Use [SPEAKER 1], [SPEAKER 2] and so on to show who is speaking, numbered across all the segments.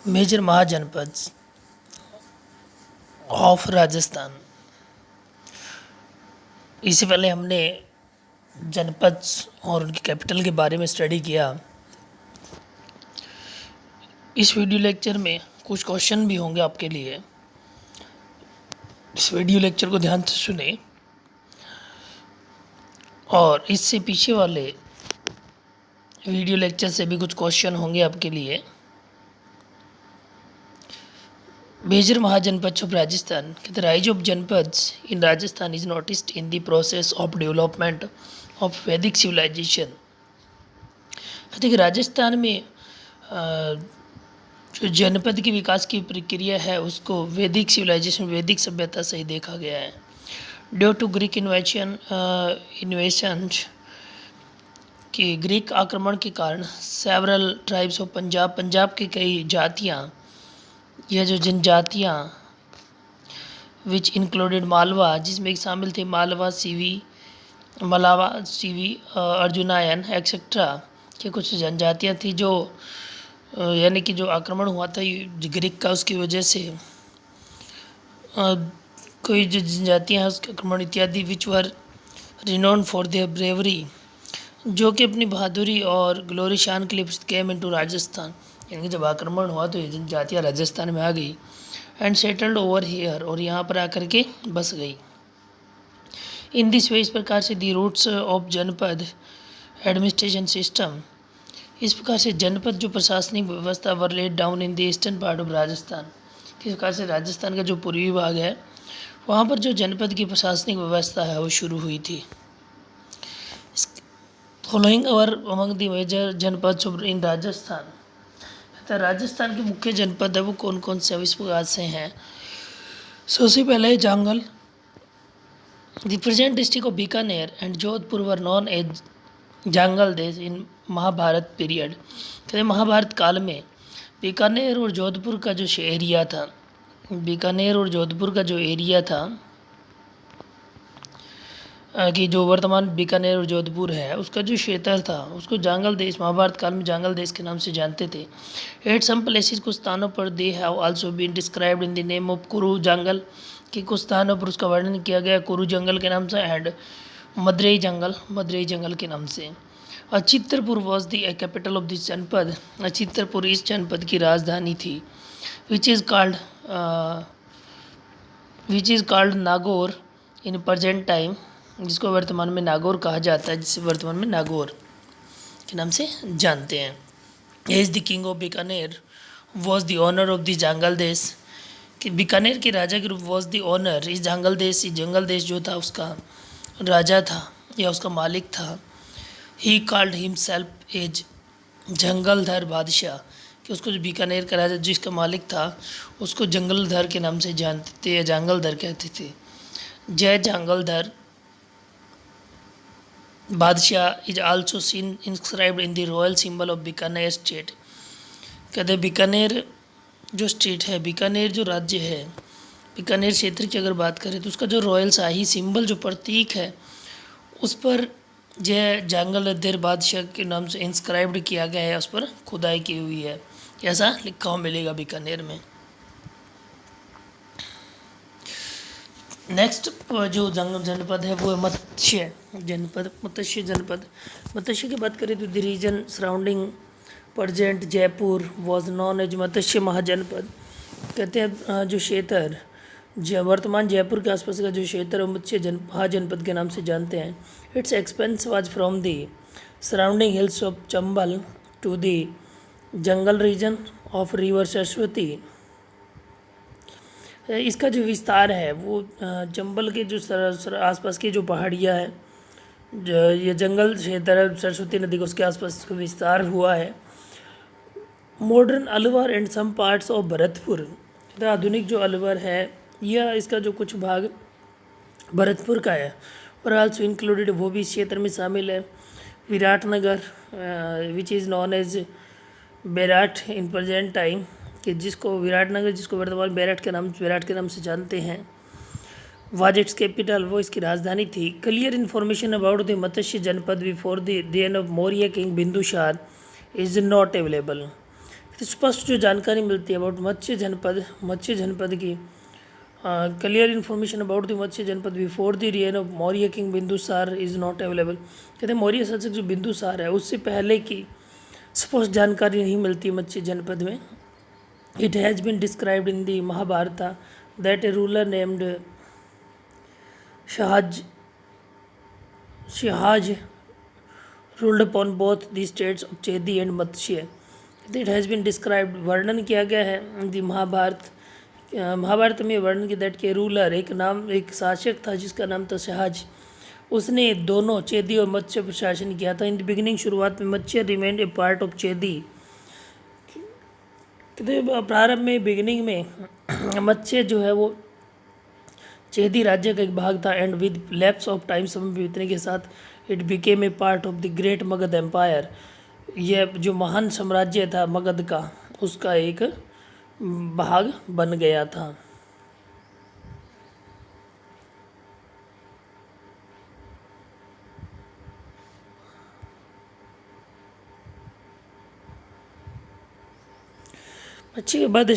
[SPEAKER 1] Major mahajanapada of Rajasthan. इससे पहले हमने जनपद और उनकी कैपिटल के बारे में स्टडी किया। इस वीडियो लेक्चर में कुछ क्वेश्चन भी होंगे आपके लिए। इस वीडियो लेक्चर को ध्यान से सुने और इससे पीछे वाले वीडियो लेक्चर से भी कुछ क्वेश्चन होंगे आपके लिए। Major mahajanapada of Rajasthan, the rise of janapadas in Rajasthan is noticed in the process of development of Vedic civilisation. देखिए, राजस्थान में जो जनपद की विकास की प्रक्रिया है उसको वैदिक सिविलाइजेशन, वैदिक सभ्यता से ही देखा गया है। ड्यू टू ग्रीक इन्वेशन कि ग्रीक आक्रमण के कारण सेवरल ट्राइब्स ऑफ पंजाब की कई जातियाँ, यह जो जनजातियाँ विच इंक्लूडेड मालवा, जिसमें शामिल थे मालवा, मलावा, अर्जुनायन एक्सेट्रा के कुछ जनजातियाँ थी जो यानी कि जो आक्रमण हुआ था ग्रीक का, उसकी वजह से कोई जो जनजातियाँ हैं उसके आक्रमण इत्यादि विच वर रिनोन फॉर देयर ब्रेवरी, जो कि अपनी बहादुरी और ग्लोरी शान के लिए केम इनटू राजस्थान। यानी कि जब आक्रमण हुआ तो ये जनजातियाँ राजस्थान में आ गई एंड सेटल्ड ओवर हियर, और यहाँ पर आकर के बस गई। इन दिस वे, इस प्रकार से the roots of janapada administration system, इस प्रकार से जनपद जो प्रशासनिक व्यवस्था were laid down in the eastern part of Rajasthan. इस प्रकार से राजस्थान का जो पूर्वी भाग है वहाँ पर जो जनपद की प्रशासनिक व्यवस्था है वो शुरू हुई थी। Following our among the major janapada in Rajasthan, तो राजस्थान के मुख्य जनपद है वो कौन कौन से इस प्रकार से हैं। सबसे पहले Jangal, the present district of Bikaner and Jodhpur were known as Jangal Desh in Mahabharat period. कहते महाभारत काल में बीकानेर और जोधपुर का जो एरिया था, बीकानेर और जोधपुर का जो एरिया था कि जो वर्तमान बीकानेर और जोधपुर है उसका जो क्षेत्र था उसको जांगल देश, महाभारत काल में जांगल देश के नाम से जानते थे। एट सम प्लेसेस, कुछ स्थानों पर they have also been described in the name of Kuru Jangal, कि कुछ स्थानों पर उसका वर्णन किया गया कुरु जंगल के नाम से एंड मदरई जंगल के नाम से। Achitrapur was the capital of this janapada, Achitrapur इस जनपद की राजधानी थी। Which is called Nagaur in present time, जिसको वर्तमान में नागौर कहा जाता है, जिसे वर्तमान में नागौर के नाम से जानते हैं। As the king of Bikaner was the owner of the Jangal Desh, कि बीकानेर के राजा के रूप वॉज द ऑनर, इस जंगल देश जो था उसका राजा था या उसका मालिक था। ही कॉल्ड हिमसेल्फ एज जंगलधर बादशाह, कि उसको जो बीकानेर का राजा जिसका मालिक था उसको जंगलधर के नाम से जानते थे या जंगलधर कहते थे। जय जंगलधर बादशाह is also seen inscribed in the royal symbol of Bikaner state. कहते बीकानेर जो स्टेट है, बीकानेर जो राज्य है, बीकानेर क्षेत्र की अगर बात करें तो उसका जो रॉयल शाही सिंबल, जो प्रतीक है, उस पर जय जंगलधर बादशाह के नाम से इंस्क्राइब्ड किया गया है, उस पर खुदाई की हुई है, ऐसा लिखा हुआ मिलेगा बीकानेर में। नेक्स्ट जो जनपद है वो है मत्स्य जनपद। मत्स्य की बात करें तो the region surrounding present Jaipur was known as Matsya mahajanapada. कहते हैं जो क्षेत्र वर्तमान जयपुर के आसपास का जो क्षेत्र मत्स्य महाजनपद के नाम से जानते हैं। Its expanse was from the surrounding hills of Chambal to the jungle region of river Saraswati. इसका जो विस्तार है वो चंबल के जो आसपास की जो पहाड़ियाँ हैं, जो ये जंगल क्षेत्र सरस्वती नदी को उसके आसपास विस्तार हुआ है। Modern Alwar and some parts of Bharatpur, आधुनिक जो अलवर है यह इसका जो कुछ भाग भरतपुर का है और आल्सो इंक्लूडेड, वो भी इस क्षेत्र में शामिल है। Viratnagar which is known as Bairat in present time, कि जिसको विराटनगर, जिसको वर्तमान बेराट के नाम से जानते हैं, वाज इट्स कैपिटल, वो इसकी राजधानी थी। Clear information about the Matsya janapada before the reign of Maurya king Bindusara is not available. तो स्पष्ट जो जानकारी मिलती है अबाउट मत्स्य जनपद की clear information about the Matsya janapada before the reign of Maurya king Bindusara is not available. कहते हैं मौर्य शासक जो बिंदुसार है उससे पहले की स्पष्ट जानकारी नहीं मिलती मत्स्य जनपद में। It has been described in the Mahabharata that a ruler named Shahaj ruled upon both the states of Chedi and Matsya. It has been described वर्णन किया गया है द महाभारत में वर्णन किया दैट के रूलर एक शासक था जिसका नाम था शहाज। उसने दोनों चेदी और मत्स्य पर शासन किया था। इन द बिगिनिंग शुरुआत में मत्स्य रिमेंड ए पार्ट ऑफ चेदी। प्रारंभ में बिगिनिंग में मत्स्य जो है वो चेदी राज्य का एक भाग था। And with lapse of time समय बीतने के साथ it became a part of the great Magadha empire. यह जो महान साम्राज्य था मगध का उसका एक भाग बन गया था। अच्छी के बाद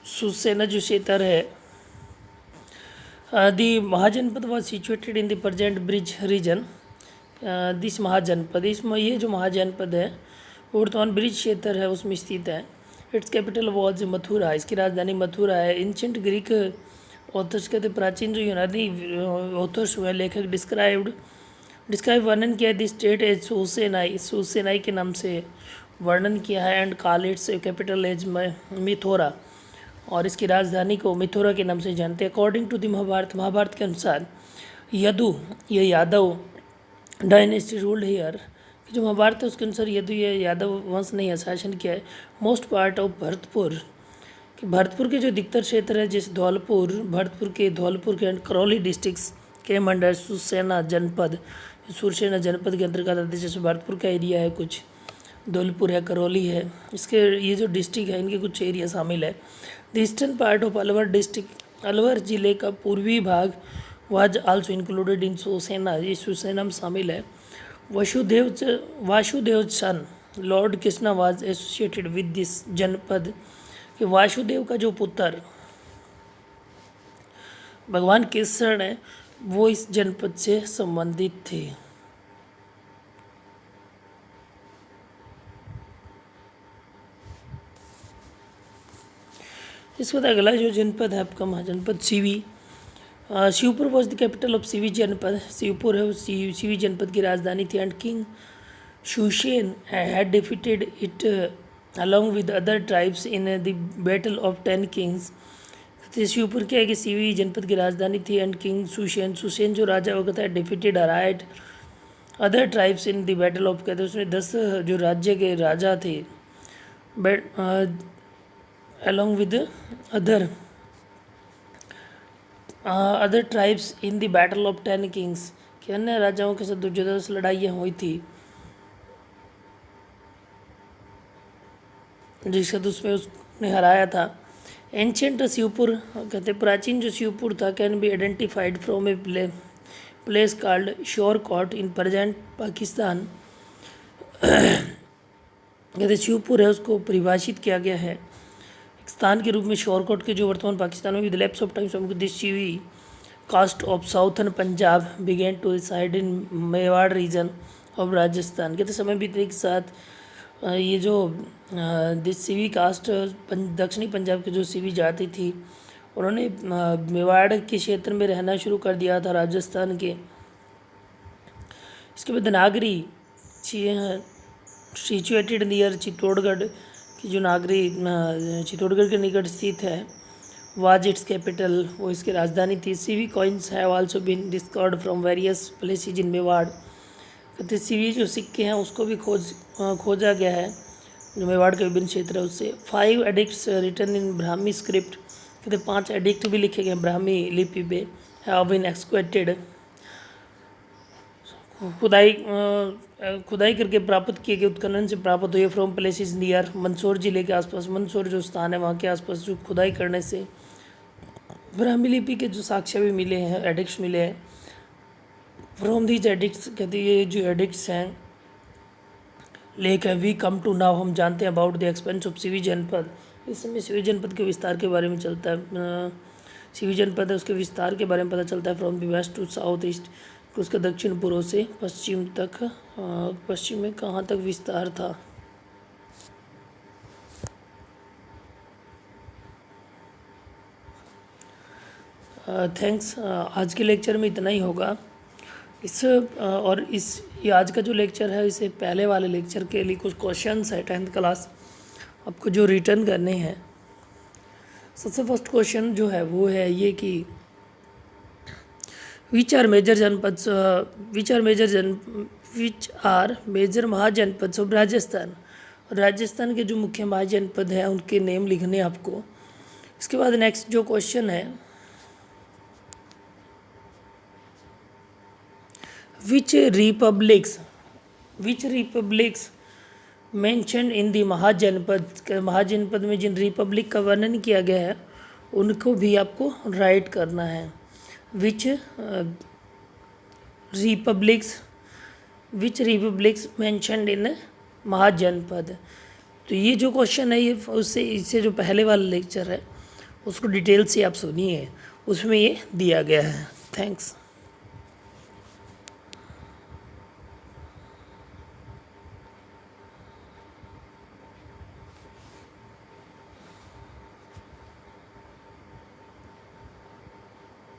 [SPEAKER 1] सुसेना जो क्षेत्र है the mahajanapada was situated in the present Brij region. This mahajanapada इसमें ये जो महाजनपद है वर्तमान ब्रिज क्षेत्र है उसमें स्थित है। It's capital was Mathura. इसकी राजधानी मथुरा है। एंशिएंट ग्रीक ऑथर्स कहते प्राचीन जो यूनानी ऑथर्स हुए लेखक डिस्क्राइब वर्णन किया द स्टेट एज सुसेनाई के नाम से वर्णन किया है। And call its capital as Methora और इसकी राजधानी को मिथुरा के नाम से जानते हैं। अकॉर्डिंग टू द महाभारत के अनुसार ये यादव डायनेस्टी रूल्ड हियर। जो महाभारत है उसके अनुसार ये यादव वंश ने यह शासन किया है। मोस्ट पार्ट ऑफ भरतपुर के जो अधिकतर क्षेत्र है जैसे भरतपुर के एंड करौली डिस्ट्रिक्ट्स के अंडर सुरसेना जनपद के अंतर्गत आते। जैसे भरतपुर का एरिया है, कुछ धौलपुर है, करौली है, इसके ये जो डिस्ट्रिक्ट है इनके कुछ एरिया शामिल है। The eastern part of Alwar जिले का पूर्वी भाग was also included in Susena. ये सुसेना में शामिल है। Vasudev son Lord Krishna was associated with this janapada. कि वासुदेव का जो पुत्र भगवान कृष्ण है वो इस जनपद से संबंधित थे। इसके बाद अगला जो जनपद है आपका महाजनपद Shivpur was the capital of Sivi janapada. Shivpur है वो सीवी जनपद की राजधानी थी। And king Sushen had defeated it along with other tribes in the battle of 10 kings. तो शिवपुर क्या है कि सीवी जनपद की राजधानी थी। एंड किंग सुसेन जो राजा वक्त है डिफीटेड हराइड other tribes in the battle of, कहते उसने 10 जो राज्य के राजा थे along with other tribes in the battle of 10 kings। कि अन्य राजाओं के साथ 10 लड़ाइयाँ हुई थी जिसके तो उसमें उसने हराया था। एंशियंट शिवपुर कहते प्राचीन जो शिवपुर था can be identified from a place called Shorkot in present Pakistan. कहते शिवपुर है उसको परिभाषित किया गया है स्थान के रूप में शोरकोट के जो वर्तमान पाकिस्तान में with lapse of time this Sivi caste of southern Punjab began to side in Mewar region of Rajasthan. कहते समय बीतने के साथ ये जो दिस सीवी कास्ट दक्षिणी पंजाब की जो सीवी जाति थी उन्होंने मेवाड़ के क्षेत्र में रहना शुरू कर दिया था राजस्थान के। इसके बाद नागरी सिचुएटेड नियर चित्तौड़गढ़ की जो नागरी चित्तौड़गढ़ के निकट स्थित है वाज इट्स कैपिटल, वो इसकी राजधानी थी। Sivi coins have also been discovered from various places in Mewar. कहते सीवी जो सिक्के हैं उसको भी खोजा गया है जो मेवाड़ के विभिन्न क्षेत्र है उससे। 5 edicts written in Brahmi script. कहते 5 एडिक्ट भी लिखे गए ब्राह्मी लिपि पे हैव बीन एक्सक्वेटेड। खुदाई करके प्राप्त किए गए उत्खनन से प्राप्त हुए फ्रॉम प्लेसेस नियर मंदसौर जिले के आसपास। मंदसौर जो स्थान है वहाँ के आसपास जो खुदाई करने से ब्राह्मी लिपि के जो साक्ष्य भी मिले हैं, एडिक्ट्स मिले हैं। फ्रॉम दीज एडिक्ट्स कहते ये जो एडिक्ट्स हैं लेक है। वी कम टू नाउ, हम जानते हैं about the expense of Sivi जनपद। इस समय सीवी जनपद के विस्तार के बारे में चलता है। सीवी जनपद है उसके विस्तार के बारे में पता चलता है from the west to south east, उसका दक्षिण पूर्व से पश्चिम तक। पश्चिम में कहाँ तक विस्तार था? थैंक्स। आज के लेक्चर में इतना ही होगा। ये आज का जो लेक्चर है, इससे पहले वाले लेक्चर के लिए कुछ क्वेश्चंस है 10th क्लास आपको जो रिटर्न करने हैं। सबसे फर्स्ट क्वेश्चन जो है वो है ये कि which are major mahajanapada of Rajasthan. Rajasthan के जो मुख्य महाजनपद हैं उनके नेम लिखने आपको। इसके बाद नेक्स्ट जो क्वेश्चन है, which republics mentioned in the महाजनपद में जिन रिपब्लिक का वर्णन किया गया है उनको भी आपको राइट करना है। which republics mentioned in महाजनपद। तो ये जो क्वेश्चन है ये इससे जो पहले वाला लेक्चर है उसको डिटेल से आप सुनिए, उसमें ये दिया गया है। थैंक्स।